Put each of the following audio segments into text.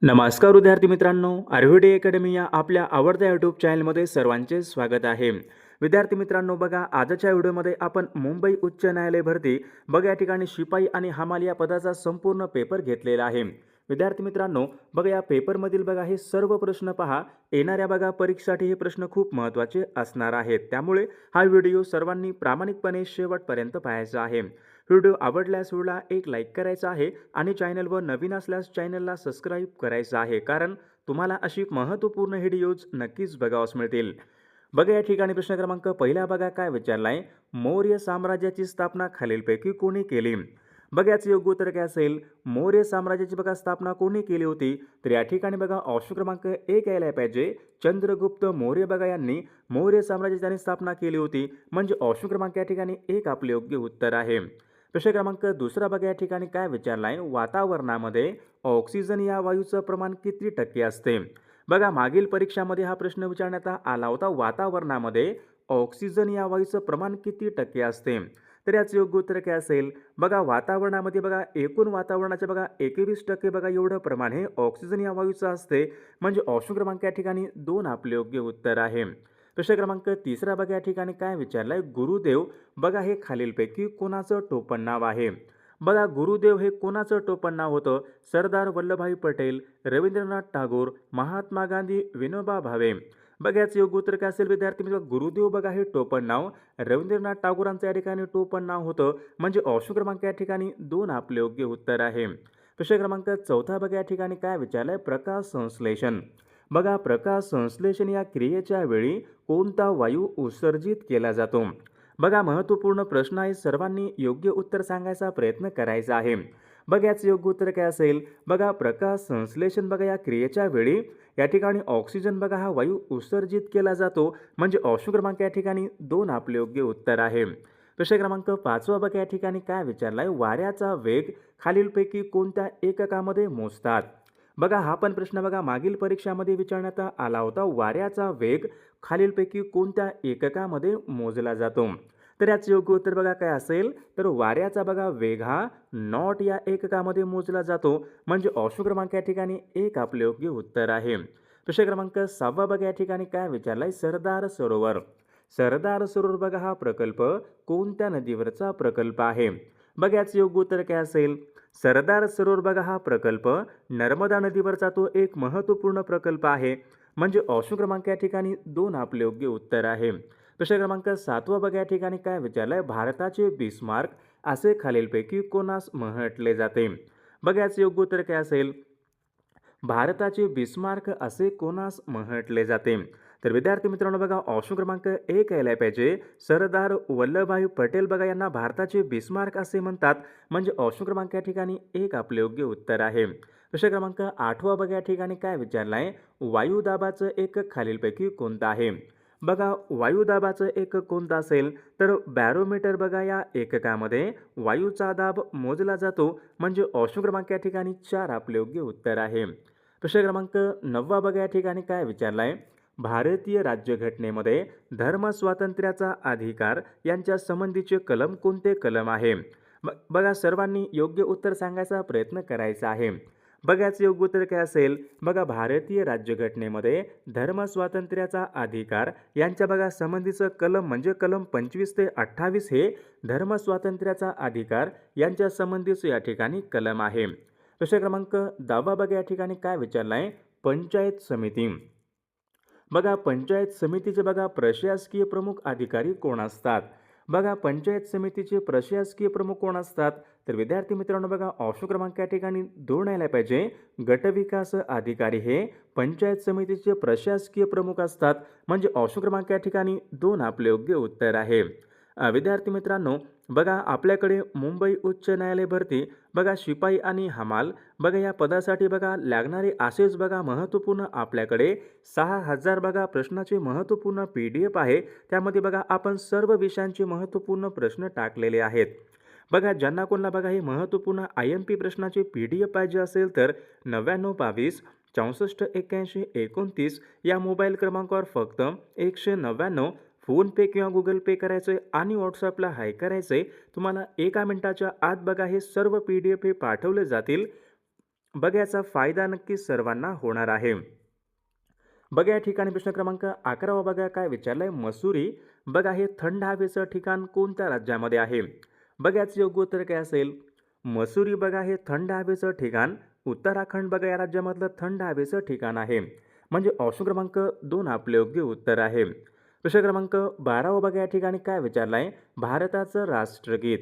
नमस्कार विद्यार्थी मित्रांनो, आर्व्हिडे अकॅडमी या आपल्या आवडत्या यूट्यूब चॅनलमध्ये सर्वांचे स्वागत आहे. विद्यार्थी मित्रांनो, बघा आजच्या व्हिडिओमध्ये आपण मुंबई उच्च न्यायालय भरती बघा या ठिकाणी शिपाई आणि हमाल या पदाचा संपूर्ण पेपर घेतलेला आहे. विद्यार्थी मित्रांनो, बघा या पेपरमधील बघा हे सर्व प्रश्न पहा. येणाऱ्या बघा परीक्षेसाठी हे प्रश्न खूप महत्त्वाचे असणार आहेत. त्यामुळे हा व्हिडिओ सर्वांनी प्रामाणिकपणे शेवटपर्यंत पाहायचा आहे. व्हिडिओ आवडल्यास व्हिडिओला एक लाईक करायचा आहे आणि चॅनलवर नवीन असल्यास चॅनलला सबस्क्राईब करायचं आहे, कारण तुम्हाला अशी महत्त्वपूर्ण व्हिडिओज नक्कीच बघावयास मिळतील. बघा या ठिकाणी प्रश्न क्रमांक पहिला बघा काय विचारलाय, मौर्य साम्राज्याची स्थापना खालीलपैकी कोणी केली? बघा याचं योग्य उत्तर काय असेल, मौर्य साम्राज्याची बघा स्थापना कोणी केली होती? तर या ठिकाणी बघा ऑप्शन क्रमांक एक यायला पाहिजे, चंद्रगुप्त मौर्य बघा यांनी मौर्य साम्राज्याची त्यांनी स्थापना केली होती. म्हणजे ऑप्शन क्रमांक या ठिकाणी एक आपले योग्य उत्तर आहे. प्रश्न क्रमांक दुसरा बघा या ठिकाणी काय विचारलाय, वातावरणामध्ये ऑक्सिजन या वायूचं प्रमाण किती टक्के असते? बघा मागील परीक्षामध्ये हा प्रश्न विचारण्यात आला होता, वातावरणामध्ये ऑक्सिजन या वायूचं प्रमाण किती टक्के असते? तर याचं योग्य उत्तर काय असेल, बघा वातावरणामध्ये बघा एकूण वातावरणाचे बघा 21% बघा एवढं प्रमाण हे ऑक्सिजन या वायूचं असते. म्हणजे ऑप्शन क्रमांक या ठिकाणी 2 आपले योग्य उत्तर आहे. प्रश्न क्रमांक तिसरा बघा या ठिकाणी काय विचारलाय, गुरुदेव बघा हे खालीलपैकी कोणाचं टोपण नाव आहे? बघा गुरुदेव हे कोणाचं टोपण नाव होतं? सरदार वल्लभभाई पटेल, रवींद्रनाथ टागोर, महात्मा गांधी, विनोबा भावे. बघा याचं योग्य उत्तर काय असेल विद्यार्थी मित्र, गुरुदेव बघा हे टोपण नाव रवींद्रनाथ टागोरांचं या ठिकाणी टोपण नाव होतं. म्हणजे ऑप्शन क्रमांक या ठिकाणी 2 आपले योग्य उत्तर आहे. प्रश्न क्रमांक चौथा बघा या ठिकाणी काय विचारलंय, प्रकाश संश्लेषण. बघा प्रकाश संश्लेषण या क्रियेच्या वेळी कोणता वायू उत्सर्जित केला जातो? बघा महत्त्वपूर्ण प्रश्न आहे, सर्वांनी योग्य उत्तर सांगायचा प्रयत्न करायचा आहे. बघा याचं योग्य उत्तर काय असेल, बघा प्रकाश संश्लेषण बघा या क्रियेच्या वेळी या ठिकाणी ऑक्सिजन बघा हा वायू उत्सर्जित केला जातो. म्हणजे ऑप्शन क्रमांक या ठिकाणी 2 आपले योग्य उत्तर आहे. प्रश्न क्रमांक 5 बघा या ठिकाणी काय विचारलाय, वाऱ्याचा वेग खालीलपैकी कोणत्या एककामध्ये मोजतात? बघा हा पण प्रश्न बघा मागील परीक्षामध्ये विचारण्यात आला होता, वाऱ्याचा वेग खालीलपैकी कोणत्या एककामध्ये मोजला जातो? तर याचं योग्य उत्तर बघा काय असेल, तर वाऱ्याचा बघा वेग हा नॉट या एककामध्ये मोजला जातो. म्हणजे ऑप्शन क्रमांक या ठिकाणी एक आपले योग्य उत्तर आहे. प्रश्न क्रमांक 6 बघा या ठिकाणी काय विचारलाय, सरदार सरोवर. सरदार सरोवर बघा हा प्रकल्प कोणत्या नदीवरचा प्रकल्प आहे? बघा याचं योग्य उत्तर काय असेल, सरदार सरोवर बघा हा प्रकल्प नर्मदा नदीवरचा तो एक महत्त्वपूर्ण प्रकल्प आहे. म्हणजे ऑप्शन क्रमांक या ठिकाणी 2 आपले योग्य उत्तर आहे. प्रश्न क्रमांक 7 बघा या ठिकाणी काय विचारलंय, भारताचे बिस्मार्क असे खालीलपैकी कोणास म्हटले जाते? बघा याचं योग्य उत्तर काय असेल, भारताचे बिस्मार्क असे कोणास म्हटले जाते? तर विद्यार्थी मित्रांनो बघा ऑप्शन क्रमांक एक यायला पाहिजे, सरदार वल्लभभाई पटेल बघा यांना भारताचे बिस्मार्क असे म्हणतात. म्हणजे ऑप्शन क्रमांक या ठिकाणी एक आपले योग्य उत्तर आहे. प्रश्न क्रमांक 8 बघा या ठिकाणी काय विचारलाय, वायुदाबाचं एकक खालीलपैकी कोणतं आहे? बघा वायुदाबाचं एकक कोणतं असेल, तर बॅरोमीटर बघा या एककामध्ये वायूचा दाब मोजला जातो. म्हणजे ऑप्शन क्रमांक या ठिकाणी 4 आपले योग्य उत्तर आहे. प्रश्न क्रमांक 9 बघा या ठिकाणी काय विचारलाय, भारतीय राज्यघटनेमध्ये धर्म स्वातंत्र्याचा अधिकार यांच्या संबंधीचे कलम कोणते कलम आहे? बघा सर्वांनी योग्य उत्तर सांगायचा प्रयत्न करायचा आहे. बघा याचं योग्य उत्तर काय असेल, बघा भारतीय राज्यघटनेमध्ये धर्म स्वातंत्र्याचा अधिकार यांच्या बघा संबंधीचं कलम म्हणजे कलम 25 ते 28 हे धर्म स्वातंत्र्याचा अधिकार यांच्या संबंधीचं या ठिकाणी कलम आहे. प्रश्न क्रमांक 10 बघा या ठिकाणी काय विचारलाय, पंचायत समिती. बघा पंचायत समितीचे बघा प्रशासकीय प्रमुख अधिकारी कोण असतात? बघा पंचायत समितीचे प्रशासकीय प्रमुख कोण असतात? तर विद्यार्थी मित्रांनो बघा ऑप्शन क्रमांक या ठिकाणी 2 यायला पाहिजे, गटविकास अधिकारी हे पंचायत समितीचे प्रशासकीय प्रमुख असतात. म्हणजे ऑप्शन क्रमांक या ठिकाणी 2 आपले योग्य उत्तर आहे. विद्यार्थी मित्रांनो बघा आपल्याकडे मुंबई उच्च न्यायालय भरती बघा शिपाई आणि हमाल बघा या पदासाठी बघा लागणारे असेच बघा महत्त्वपूर्ण आपल्याकडे 6000 बघा प्रश्नाचे महत्त्वपूर्ण PDF आहे. त्यामध्ये बघा आपण सर्व विषयांचे महत्त्वपूर्ण प्रश्न टाकलेले आहेत. बघा ज्यांना कोणाला बघा हे महत्त्वपूर्ण IMP प्रश्नाचे PDF पाहिजे असेल तर 9922 64 81 29 या मोबाईल क्रमांकावर फक्त 199 फोनपे किंवा गुगल पे करायचं आणि व्हॉट्सअपला हाय करायचं. तुम्हाला 1 मिनिटाच्या आत बघा हे सर्व PDF हे पाठवले जातील. बघा याचा फायदा नक्कीच सर्वांना होणार आहे. बघा या ठिकाणी प्रश्न क्रमांक 11 बघा काय विचारलंय मसुरी. बघा हे थंड हवेचं ठिकाण कोणत्या राज्यामध्ये आहे? बघा याचं योग्य उत्तर काय असेल? मसुरी बघा हे थंड हवेचं ठिकाण उत्तराखंड बघा या राज्यामधलं थंड हवेचं ठिकाण आहे. म्हणजे ऑप्शन क्रमांक 2 आपले योग्य उत्तर आहे. प्रश्न क्रमांक 12 बघा या ठिकाणी काय विचारलाय? भारताचं राष्ट्रगीत.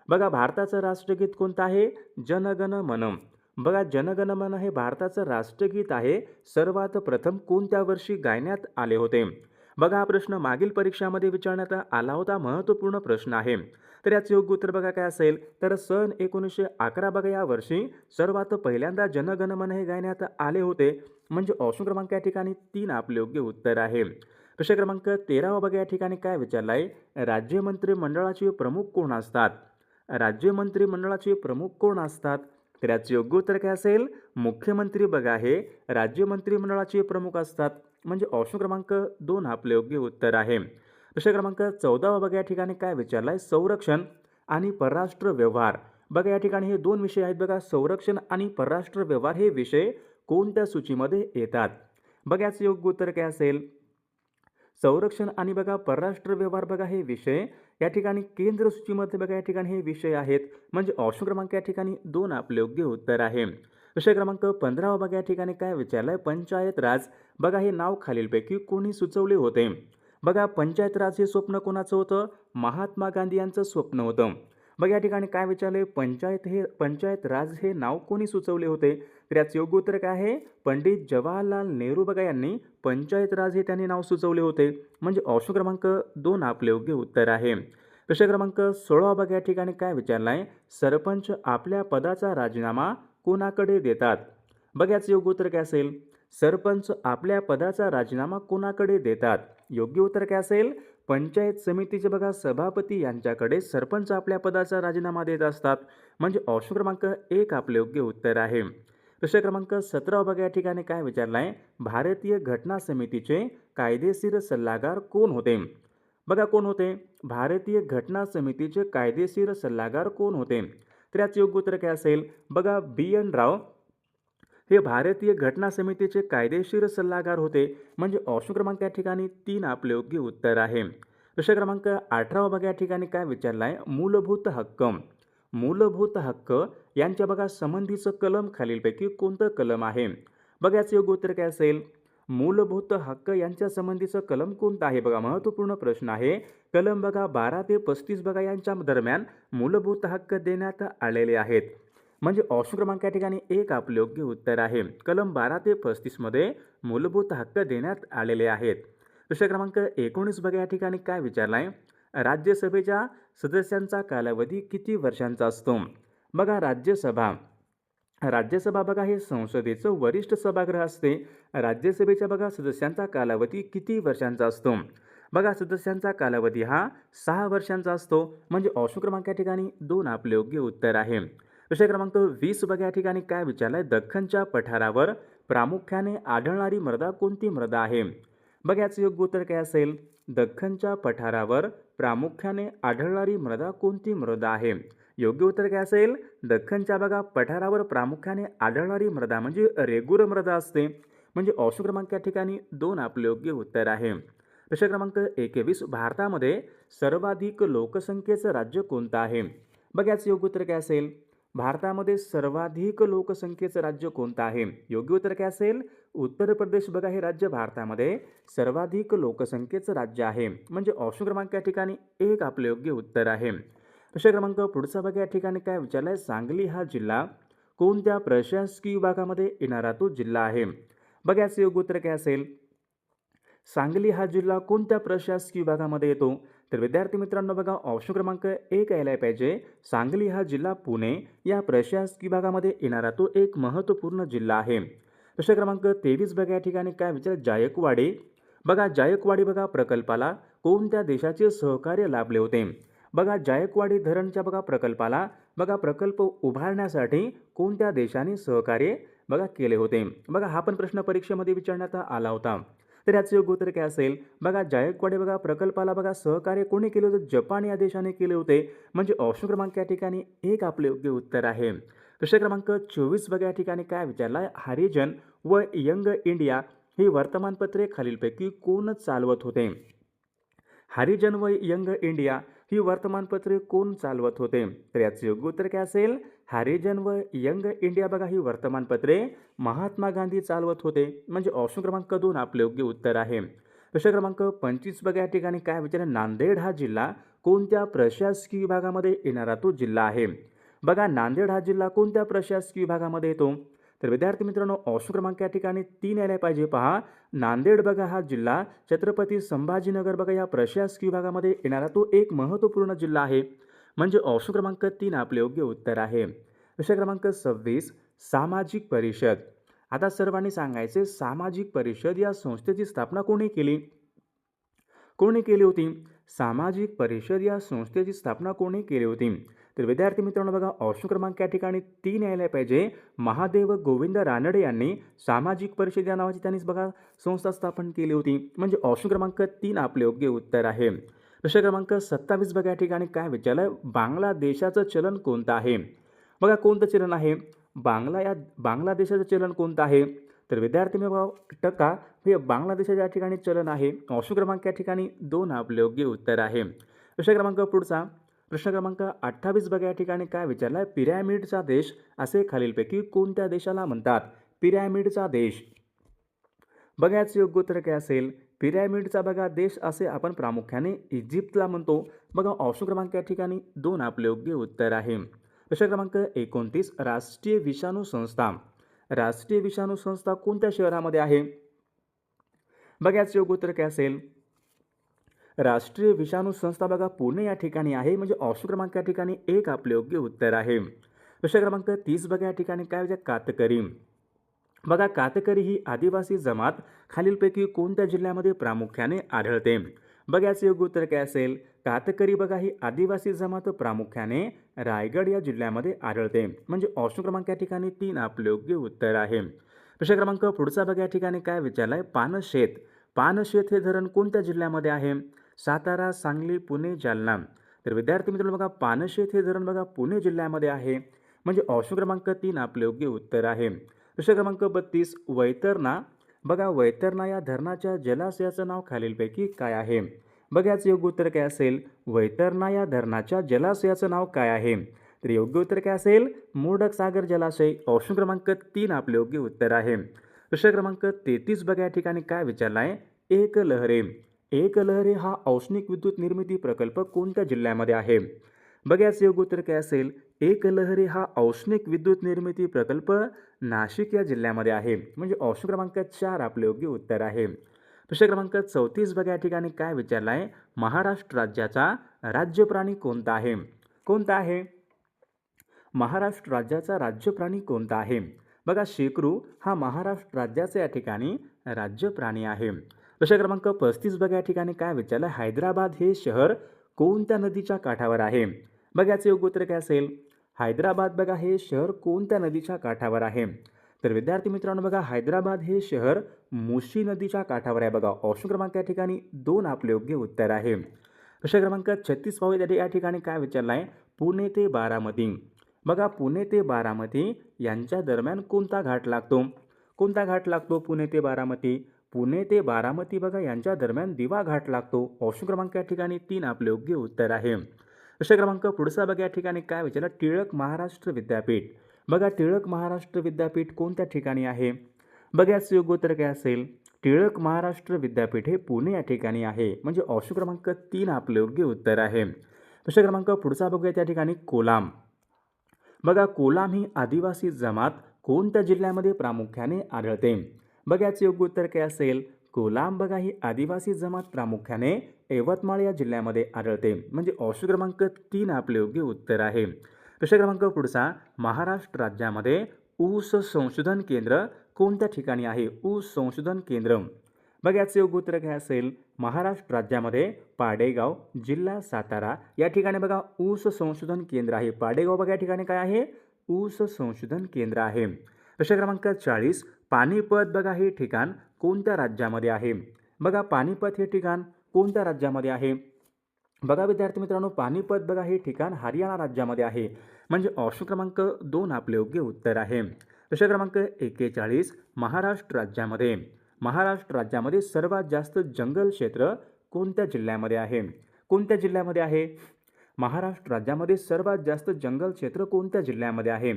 बघा भारताचं राष्ट्रगीत कोणतं आहे? जनगण मन. बघा जनगण मन हे भारताचं राष्ट्रगीत आहे. सर्वात प्रथम कोणत्या वर्षी गायण्यात आले होते? बघा हा प्रश्न मागील परीक्षामध्ये विचारण्यात आला होता. महत्त्वपूर्ण प्रश्न आहे. तर याचं योग्य उत्तर बघा काय असेल? तर सन 1911 बघा या वर्षी सर्वात पहिल्यांदा जनगण मन हे गायण्यात आले होते. म्हणजे ऑप्शन क्रमांक या ठिकाणी 3 आपले योग्य उत्तर आहे. प्रश्न क्रमांक 13 बघा या ठिकाणी काय विचारलाय? राज्य मंत्रिमंडळाचे प्रमुख कोण असतात? राज्य मंत्रिमंडळाचे प्रमुख कोण असतात? तर याचे योग्य उत्तर काय असेल? मुख्यमंत्री बघा हे राज्य मंत्रिमंडळाचे प्रमुख असतात. म्हणजे ऑप्शन क्रमांक 2 आपले योग्य उत्तर आहे. प्रश्न क्रमांक 14 बघा या ठिकाणी काय विचारलाय? संरक्षण आणि परराष्ट्र व्यवहार. बघा या ठिकाणी हे 2 विषय आहेत बघा. संरक्षण आणि परराष्ट्र व्यवहार हे विषय कोणत्या सूचीमध्ये येतात? बघा याचं योग्य उत्तर काय असेल? संरक्षण आणि बघा परराष्ट्र व्यवहार बघा हे विषय या ठिकाणी केंद्र सूचीमध्ये बघा या ठिकाणी हे विषय आहेत. म्हणजे ऑप्शन क्रमांक या ठिकाणी 2 आपले योग्य उत्तर आहे. विषय क्रमांक 15 बघा या ठिकाणी काय विचारलंय? पंचायत राज. बघा हे नाव खालीलपैकी कोणी सुचवले होते? बघा पंचायत राज हे स्वप्न कोणाचं होतं? महात्मा गांधी यांचं स्वप्न होतं. बघा या ठिकाणी काय विचारले? पंचायत राज हे नाव कोणी सुचवले होते? तर याचं योग्य उत्तर काय आहे? पंडित जवाहरलाल नेहरू बघा यांनी पंचायत राज हे त्यांनी नाव सुचवले होते. म्हणजे ऑप्शन क्रमांक 2 आपले योग्य उत्तर आहे. प्रश्न क्रमांक 16 बघा या ठिकाणी काय विचारलाय? सरपंच आपल्या पदाचा राजीनामा कोणाकडे देतात? बघा याचं योग्य उत्तर काय असेल? सरपंच आपल्या पदाचा राजीनामा कोणाकडे देतात? योग्य उत्तर काय असेल? पंचायत समितीचे बघा सभापती यांच्याकडे सरपंच आपल्या पदाचा राजीनामा देत असतात. म्हणजे ऑप्शन क्रमांक 1 आपले योग्य उत्तर आहे. प्रश्न क्रमांक 17 बघा या ठिकाणी काय विचारलाय? भारतीय घटना समितीचे कायदेशीर सल्लागार कोण होते? बघा कोण होते? भारतीय घटना समितीचे कायदेशीर सल्लागार कोण होते? तर याचे योग्य उत्तर काय असेल? बघा BN राव हे भारतीय घटना समितीचे कायदेशीर सल्लागार होते. म्हणजे ऑप्शन क्रमांक या ठिकाणी 3 आपले योग्य उत्तर आहे. प्रश्न क्रमांक 18 बघा या ठिकाणी काय विचारलाय? मूलभूत हक्क. मूलभूत हक्क यांच्या बघा संबंधीचं कलम खालीलपैकी कोणतं कलम आहे? बघा याचं योग्य उत्तर काय असेल? मूलभूत हक्क यांच्या संबंधीचं कलम कोणतं आहे? बघा महत्त्वपूर्ण प्रश्न आहे. कलम बघा 12 ते 35 बघा यांच्या दरम्यान मूलभूत हक्क देण्यात आलेले आहेत. म्हणजे ऑप्शन क्रमांक या ठिकाणी 1 आपले योग्य उत्तर आहे. कलम 12 ते 35 मध्ये मूलभूत हक्क देण्यात आलेले आहेत. प्रश्न क्रमांक 19 बघा या ठिकाणी काय विचारलाय? राज्यसभेच्या सदस्यांचा कालावधी किती वर्षांचा असतो? बघा राज्यसभा बघा हे संसदेचं वरिष्ठ सभागृह असते. राज्यसभेच्या बघा सदस्यांचा कालावधी किती वर्षांचा असतो? बघा सदस्यांचा कालावधी हा 6 वर्षांचा असतो. म्हणजे ऑप्शन क्रमांक या ठिकाणी 2 आपले योग्य उत्तर आहे. विषय क्रमांक 20 बघा या ठिकाणी काय विचारलाय? दख्खनच्या पठारावर प्रामुख्याने आढळणारी मृदा कोणती मृदा आहे? बघा याचं योग्य उत्तर काय असेल? दख्खनच्या पठारावर प्रामुख्याने आढळणारी मृदा कोणती मृदा आहे? योग्य उत्तर काय असेल? दख्खनच्या बघा पठारावर प्रामुख्याने आढळणारी मृदा म्हणजे रेगुर मृदा असते. म्हणजे ऑप्शन क्रमांक या ठिकाणी 2 आपले योग्य उत्तर आहे. प्रश्न क्रमांक 21 भारतामध्ये सर्वाधिक लोकसंख्येचं राज्य कोणतं आहे? बघा याचं योग्य उत्तर काय असेल? भारतामध्ये सर्वाधिक लोकसंख्येचं राज्य कोणतं आहे? योग्य उत्तर काय असेल? उत्तर प्रदेश बघा हे राज्य भारतामध्ये सर्वाधिक लोकसंख्येचं राज्य आहे. म्हणजे ऑप्शन क्रमांक या ठिकाणी 1 आपले योग्य उत्तर आहे. प्रश्न क्रमांक पुढचा बघा या ठिकाणी काय विचारलाय? सांगली हा जिल्हा कोणत्या प्रशासकीय विभागामध्ये येणारा तो जिल्हा आहे? बघा याचं योग्य उत्तर काय असेल? सांगली हा जिल्हा कोणत्या प्रशासकीय विभागामध्ये येतो? तर विद्यार्थी मित्रांनो बघा ऑप्शन क्रमांक 1 यायला पाहिजे. सांगली हा जिल्हा पुणे या प्रशासकीय विभागामध्ये येणारा तो एक महत्त्वपूर्ण जिल्हा आहे. प्रश्न क्रमांक 23 बघा या ठिकाणी काय विचार? जायकवाडी. बघा जायकवाडी बघा प्रकल्पाला कोणत्या देशाचे सहकार्य लाभले होते? बघा जायकवाडी धरणच्या बघा प्रकल्पाला बघा प्रकल्प उभारण्यासाठी कोणत्या देशाने सहकार्य बघा केले होते? बघा हा पण प्रश्न परीक्षेमध्ये विचारण्यात आला होता. तर याचं योग्य उत्तर काय असेल? बघा जायकवाडी बघा प्रकल्पाला बघा सहकार्य कोणी केले होते? जपान या देशाने केले होते. म्हणजे ऑप्शन क्रमांक या ठिकाणी 1 आपले योग्य उत्तर आहे. प्रश्न क्रमांक 24 बघा या ठिकाणी काय विचारला आहे, हरिजन व यंग इंडिया ही वर्तमानपत्रे खालीलपैकी कोण चालवत होते? हरिजन व यंग इंडिया ही वर्तमानपत्रे कोण चालवत होते? तर याचे योग्य उत्तर काय असेल? हरिजन व यंग इंडिया बघा ही वर्तमानपत्रे महात्मा गांधी चालवत होते. म्हणजे ऑप्शन क्रमांक 2 आपले योग्य उत्तर आहे. प्रश्न क्रमांक 25 बघा या ठिकाणी काय विचारलं, नांदेड हा जिल्हा कोणत्या प्रशासकीय विभागामध्ये येणारा तो जिल्हा आहे? बघा नांदेड हा जिल्हा कोणत्या प्रशासकीय विभागामध्ये येतो? तर विद्यार्थी मित्रांनो ऑप्शन क्रमांक या ठिकाणी 3 यायला पाहिजे. पहा, नांदेड बघा हा जिल्हा छत्रपती संभाजीनगर बघा या प्रशासकीय विभागामध्ये येणारा तो एक महत्त्वपूर्ण जिल्हा आहे. म्हणजे ऑप्शन क्रमांक 3 आपले योग्य उत्तर आहे. प्रश्न क्रमांक 26 सामाजिक परिषद. आता सर्वांनी सांगायचे, सामाजिक परिषद या संस्थेची स्थापना कोणी केली? कोणी केली होती? सामाजिक परिषद या संस्थेची स्थापना कोणी केली होती? तर विद्यार्थी मित्रांनो बघा ऑप्शन क्रमांक या ठिकाणी 3 यायला पाहिजे. महादेव गोविंद रानडे यांनी सामाजिक परिषद या नावाची त्यांनीच बघा संस्था स्थापन केली होती. म्हणजे ऑप्शन क्रमांक 3 आपले योग्य उत्तर आहे. प्रश्न क्रमांक 27 बघा या ठिकाणी काय विचारलं, बांगलादेशाचं चलन कोणतं आहे? बघा कोणतं चलन आहे? बांगलादेशाचं चलन कोणतं आहे? तर विद्यार्थी बघा टका हे बांगलादेशाच्या ठिकाणी चलन आहे. ऑप्शन क्रमांक या ठिकाणी 2 आपले योग्य उत्तर आहे. प्रश्न क्रमांक पुढचा प्रश्न क्रमांक 28 बघा या ठिकाणी काय विचारला आहे, पिरॅमिडचा देश असे खालीलपैकी कोणत्या देशाला म्हणतात? पिरॅमिडचा देश. बघा याचे योग्य उत्तर काय असेल? पिरॅमिडचा बघा देश असे आपण प्रामुख्याने इजिप्तला म्हणतो. बघा ऑप्शन क्रमांक या ठिकाणी 2 आपले योग्य उत्तर आहे. प्रश्न क्रमांक 29 राष्ट्रीय विषाणू संस्था. राष्ट्रीय विषाणू संस्था कोणत्या शहरामध्ये आहे? बघा याचे योग्य उत्तर काय असेल? राष्ट्रीय विषाणू संस्था बघा पुणे या ठिकाणी आहे. म्हणजे ऑप्शन क्रमांक या ठिकाणी 1 आपले योग्य उत्तर आहे. प्रश्न क्रमांक 30 बघा या ठिकाणी काय विचार, कातकरी. बघा कातकरी ही आदिवासी जमात खालीलपैकी कोणत्या जिल्ह्यामध्ये प्रामुख्याने आढळते? बघा याचे योग्य उत्तर काय असेल? कातकरी बघा ही आदिवासी जमात प्रामुख्याने रायगड या जिल्ह्यामध्ये आढळते. म्हणजे ऑप्शन क्रमांक या ठिकाणी 3 आपले योग्य उत्तर आहे. प्रश्न क्रमांक पुढचा बघा या ठिकाणी काय विचारलाय, पानशेत. पानशेत हे धरण कोणत्या जिल्ह्यामध्ये आहे? सातारा, सांगली, पुणे, जालना. तर विद्यार्थी मित्रांनो बघा पानशेत हे धरण बघा पुणे जिल्ह्यामध्ये आहे. म्हणजे ऑप्शन क्रमांक 3 आपले योग्य उत्तर आहे. प्रश्न क्रमांक 32 वैतरणा. बघा वैतरणा या धरणाच्या जलाशयाचं नाव खालीलपैकी काय आहे? बघा याचं योग्य उत्तर काय असेल? वैतरणा या धरणाच्या जलाशयाचं नाव काय आहे? तर योग्य उत्तर काय असेल? मोडक सागर जलाशय. ऑप्शन क्रमांक 3 आपले योग्य उत्तर आहे. प्रश्न क्रमांक 33 बघा या ठिकाणी काय विचारला आहे, एकलहरे. एकलहरे हा औष्णिक विद्युत निर्मिती प्रकल्प कोणत्या जिल्ह्यामध्ये आहे? बघा याचं योग्य उत्तर काय असेल? एकलहरे हा औष्णिक विद्युत निर्मिती प्रकल्प नाशिक या जिल्ह्यामध्ये आहे. म्हणजे ऑप्शन क्रमांक 4 आपले योग्य उत्तर आहे. प्रश्न क्रमांक 34 बघा या ठिकाणी काय विचारला आहे, महाराष्ट्र राज्याचा राज्य प्राणी कोणता आहे? कोणता आहे? महाराष्ट्र राज्याचा राज्य प्राणी कोणता आहे? बघा शेकरू हा महाराष्ट्र राज्याचा या ठिकाणी राज्य प्राणी आहे. प्रश्न क्रमांक 35 बघा या ठिकाणी काय विचारलं, हैदराबाद हे शहर कोणत्या नदीच्या काठावर आहे? बघा याचे योग्य उत्तर काय असेल? हैदराबाद बघा हे शहर कोणत्या नदीच्या काठावर आहे? तर विद्यार्थी मित्रांनो बघा हैदराबाद हे शहर मुशी नदीच्या काठावर आहे. बघा ऑप्शन क्रमांक या ठिकाणी 2 आपले योग्य उत्तर आहे. प्रश्न क्रमांक 36 पाहूया या ठिकाणी काय विचारला आहे, पुणे ते बारामती. बघा पुणे ते बारामती यांच्या दरम्यान कोणता घाट लागतो? कोणता घाट लागतो पुणे ते बारामती? पुणे ते बारामती बघा यांच्या दरम्यान दिवा घाट लागतो. ऑप्शन क्रमांक या ठिकाणी 3 आपले योग्य उत्तर आहे. प्रश्न क्रमांक पुढचा बघा या ठिकाणी काय विचारलं, टिळक महाराष्ट्र विद्यापीठ. बघा टिळक महाराष्ट्र विद्यापीठ कोणत्या ठिकाणी आहे? बघा याचं योग्य उत्तर काय असेल? टिळक महाराष्ट्र विद्यापीठ हे पुणे या ठिकाणी आहे. म्हणजे ऑप्शन क्रमांक 3 आपले योग्य उत्तर आहे. प्रश्न क्रमांक पुढचा बघूया त्या ठिकाणी कोलाम. बघा कोलाम ही आदिवासी जमात कोणत्या जिल्ह्यामध्ये प्रामुख्याने आढळते? बघा याचे योग्य उत्तर काय असेल? कोलाम बघा ही आदिवासी जमात प्रामुख्याने यवतमाळ या जिल्ह्यामध्ये आढळते. म्हणजे ऑप्शन क्रमांक 3 आपले योग्य उत्तर आहे. प्रश्न क्रमांक पुढचा, महाराष्ट्र राज्यामध्ये ऊस संशोधन केंद्र कोणत्या ठिकाणी आहे? ऊस संशोधन केंद्र. बघा याचे योग्य उत्तर काय असेल? महाराष्ट्र राज्यामध्ये पाडेगाव, जिल्हा सातारा या ठिकाणी बघा ऊस संशोधन केंद्र आहे. पाडेगाव बघा या ठिकाणी काय आहे? ऊस संशोधन केंद्र आहे. प्रश्न क्रमांक 40 पानिपत बघा हे ठिकाण कोणत्या राज्यामध्ये आहे? बघा पानिपत हे ठिकाण कोणत्या राज्यामध्ये आहे? बघा विद्यार्थी मित्रांनो पानिपत बघा हे ठिकाण हरियाणा राज्यामध्ये आहे. म्हणजे ऑप्शन क्रमांक 2 आपले योग्य उत्तर आहे. प्रश्न क्रमांक 41 महाराष्ट्र राज्यामध्ये सर्वात जास्त जंगल क्षेत्र कोणत्या जिल्ह्यामध्ये आहे? कोणत्या जिल्ह्यामध्ये आहे? महाराष्ट्र राज्यामध्ये सर्वात जास्त जंगल क्षेत्र कोणत्या जिल्ह्यामध्ये आहे?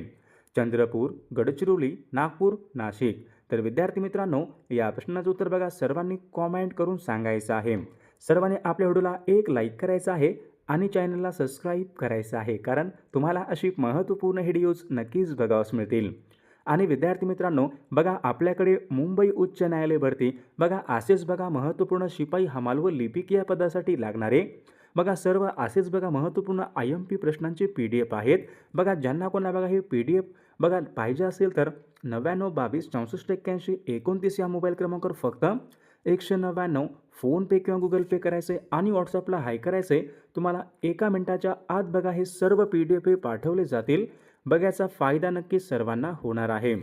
चंद्रपूर, गडचिरोली, नागपूर, नाशिक. तर विद्यार्थी मित्रांनो, या प्रश्नाचं उत्तर बघा सर्वांनी कॉमेंट करून सांगायचं आहे. सर्वांनी आपल्या व्हिडिओला एक लाईक करायचं आहे आणि चॅनलला सबस्क्राईब करायचं आहे, कारण तुम्हाला अशी महत्त्वपूर्ण व्हिडिओज नक्कीच बघावयास मिळतील. आणि विद्यार्थी मित्रांनो, बघा आपल्याकडे मुंबई उच्च न्यायालय भरती बघा असेच बघा महत्त्वपूर्ण शिपाई हमाल व लिपिक या पदासाठी लागणारे बघा सर्व असेच बघा महत्त्वपूर्ण IMP प्रश्नांचे PDF आहेत. बघा ज्यांना कोणाला बघा हे PDF बघा पाहिजे असेल तर 9922 64 81 29 या मोबाईल क्रमांकावर फक्त 199 फोनपे किंवा गुगल पे करायचे आणि व्हॉट्सअपला हाय करायचे. तुम्हाला 1 मिनिटाच्या आत बघा हे सर्व PDF हे पाठवले जातील. बघायचा फायदा नक्कीच सर्वांना होणार आहे.